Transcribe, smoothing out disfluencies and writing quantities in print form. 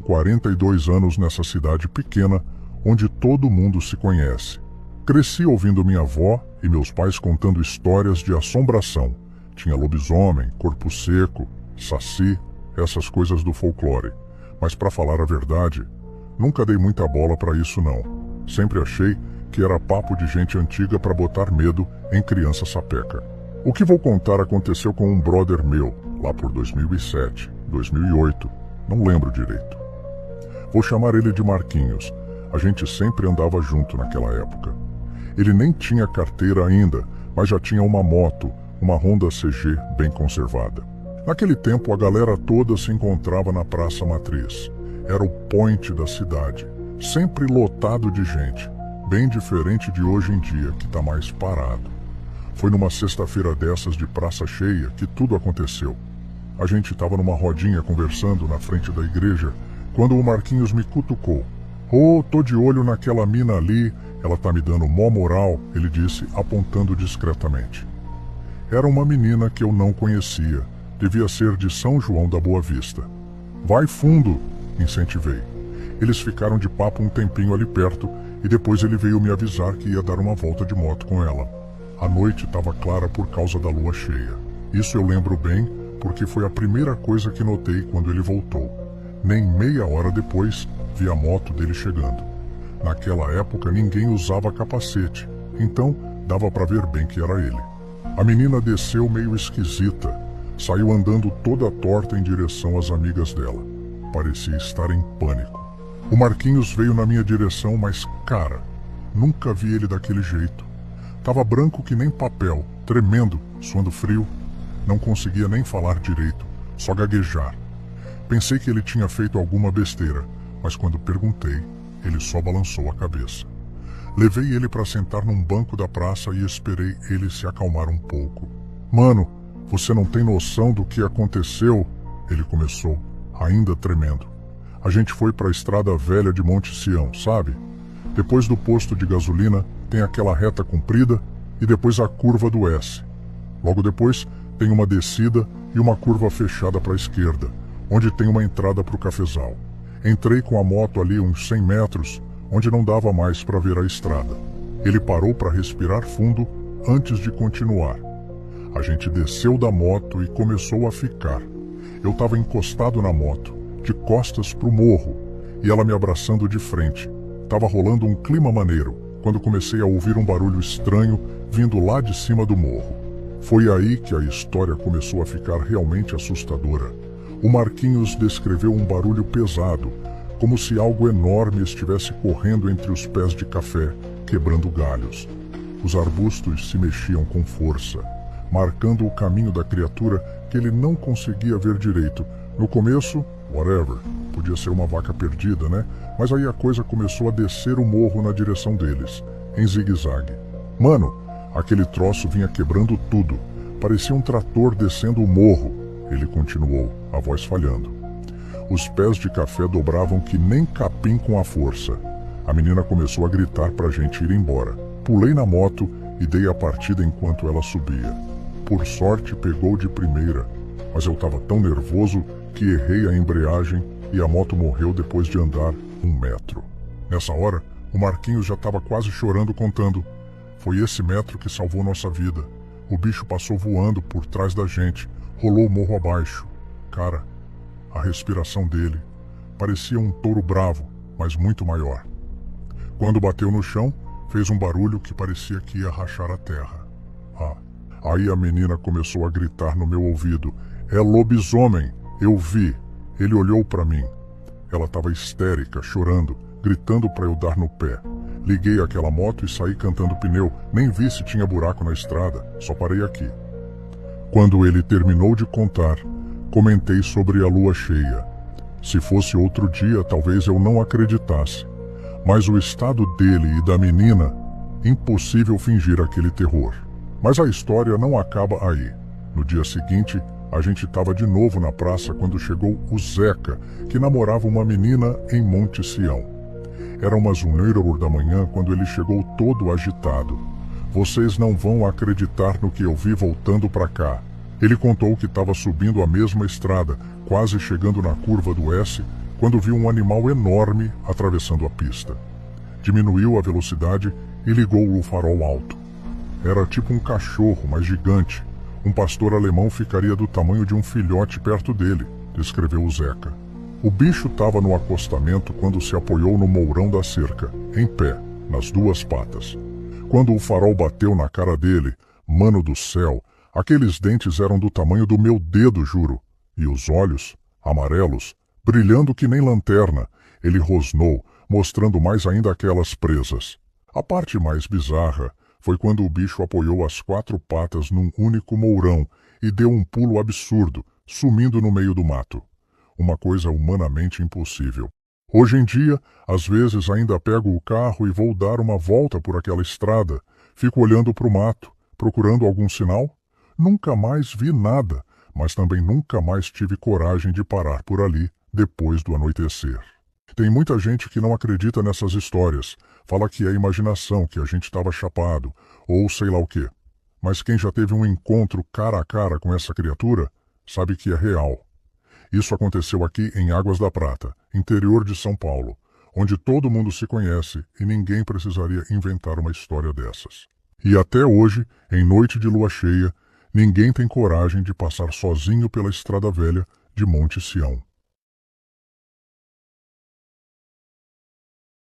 42 anos nessa cidade pequena, onde todo mundo se conhece. Cresci ouvindo minha avó e meus pais contando histórias de assombração. Tinha lobisomem, corpo seco, saci, essas coisas do folclore. Mas para falar a verdade, nunca dei muita bola para isso não. Sempre achei que era papo de gente antiga para botar medo em criança sapeca. O que vou contar aconteceu com um brother meu, lá por 2007, 2008, não lembro direito. Vou chamar ele de Marquinhos, a gente sempre andava junto naquela época. Ele nem tinha carteira ainda, mas já tinha uma moto, uma Honda CG bem conservada. Naquele tempo a galera toda se encontrava na Praça Matriz. Era o point da cidade, sempre lotado de gente, bem diferente de hoje em dia, que tá mais parado. Foi numa sexta-feira dessas de praça cheia que tudo aconteceu. A gente estava numa rodinha conversando na frente da igreja, quando o Marquinhos me cutucou. "Ô, tô de olho naquela mina ali, ela tá me dando mó moral", ele disse, apontando discretamente. Era uma menina que eu não conhecia, devia ser de São João da Boa Vista. "Vai fundo", incentivei. Eles ficaram de papo um tempinho ali perto e depois ele veio me avisar que ia dar uma volta de moto com ela. A noite estava clara por causa da lua cheia. Isso eu lembro bem porque foi a primeira coisa que notei quando ele voltou. Nem meia hora depois, vi a moto dele chegando. Naquela época ninguém usava capacete, então dava para ver bem que era ele. A menina desceu meio esquisita, saiu andando toda torta em direção às amigas dela. Parecia estar em pânico. O Marquinhos veio na minha direção, mas cara, nunca vi ele daquele jeito. Tava branco que nem papel, tremendo, suando frio. Não conseguia nem falar direito, só gaguejar. Pensei que ele tinha feito alguma besteira, mas quando perguntei, ele só balançou a cabeça. Levei ele para sentar num banco da praça e esperei ele se acalmar um pouco. "Mano, você não tem noção do que aconteceu?", ele começou, ainda tremendo. "A gente foi para a estrada velha de Monte Sião, sabe? Depois do posto de gasolina tem aquela reta comprida e depois a curva do S. Logo depois tem uma descida e uma curva fechada para a esquerda, onde tem uma entrada para o cafezal. Entrei com a moto ali uns 100 metros, onde não dava mais para ver a estrada. Ele parou para respirar fundo antes de continuar. A gente desceu da moto e começou a ficar. Eu estava encostado na moto, de costas para o morro, e ela me abraçando de frente. Tava rolando um clima maneiro, quando comecei a ouvir um barulho estranho vindo lá de cima do morro. Foi aí que a história começou a ficar realmente assustadora. O Marquinhos descreveu um barulho pesado, como se algo enorme estivesse correndo entre os pés de café, quebrando galhos. Os arbustos se mexiam com força, marcando o caminho da criatura que ele não conseguia ver direito. No começo, whatever, podia ser uma vaca perdida, né? Mas aí a coisa começou a descer o morro na direção deles, em zigue-zague. "Mano, aquele troço vinha quebrando tudo. Parecia um trator descendo o morro", ele continuou, a voz falhando. "Os pés de café dobravam que nem capim com a força. A menina começou a gritar pra gente ir embora. Pulei na moto e dei a partida enquanto ela subia. Por sorte pegou de primeira, mas eu estava tão nervoso que errei a embreagem e a moto morreu depois de andar 1 metro. Nessa hora, o Marquinhos já estava quase chorando, contando: "Foi esse metro que salvou nossa vida. O bicho passou voando por trás da gente, rolou o morro abaixo. Cara, a respiração dele parecia um touro bravo, mas muito maior. Quando bateu no chão, fez um barulho que parecia que ia rachar a terra. Aí a menina começou a gritar no meu ouvido: 'É lobisomem! Eu vi!' Ele olhou para mim. Ela estava histérica, chorando, gritando para eu dar no pé. Liguei aquela moto e saí cantando pneu. Nem vi se tinha buraco na estrada, só parei aqui." Quando ele terminou de contar, comentei sobre a lua cheia. Se fosse outro dia, talvez eu não acreditasse. Mas o estado dele e da menina, impossível fingir aquele terror. Mas a história não acaba aí. No dia seguinte, a gente estava de novo na praça quando chegou o Zeca, que namorava uma menina em Monte Sião. Era umas 1h da manhã quando ele chegou todo agitado. "Vocês não vão acreditar no que eu vi voltando para cá." Ele contou que estava subindo a mesma estrada, quase chegando na curva do S, quando viu um animal enorme atravessando a pista. Diminuiu a velocidade e ligou o farol alto. Era tipo um cachorro, mas gigante. Um pastor alemão ficaria do tamanho de um filhote perto dele, descreveu o Zeca. O bicho estava no acostamento quando se apoiou no mourão da cerca, em pé, nas duas patas. Quando o farol bateu na cara dele, mano do céu, aqueles dentes eram do tamanho do meu dedo, juro. E os olhos, amarelos, brilhando que nem lanterna, ele rosnou, mostrando mais ainda aquelas presas. A parte mais bizarra foi quando o bicho apoiou as quatro patas num único mourão e deu um pulo absurdo, sumindo no meio do mato. Uma coisa humanamente impossível. Hoje em dia, às vezes ainda pego o carro e vou dar uma volta por aquela estrada, fico olhando para o mato, procurando algum sinal. Nunca mais vi nada, mas também nunca mais tive coragem de parar por ali depois do anoitecer. Tem muita gente que não acredita nessas histórias, fala que é imaginação, que a gente estava chapado, ou sei lá o quê. Mas quem já teve um encontro cara a cara com essa criatura, sabe que é real. Isso aconteceu aqui em Águas da Prata, interior de São Paulo, onde todo mundo se conhece e ninguém precisaria inventar uma história dessas. E até hoje, em noite de lua cheia, ninguém tem coragem de passar sozinho pela estrada velha de Monte Sião.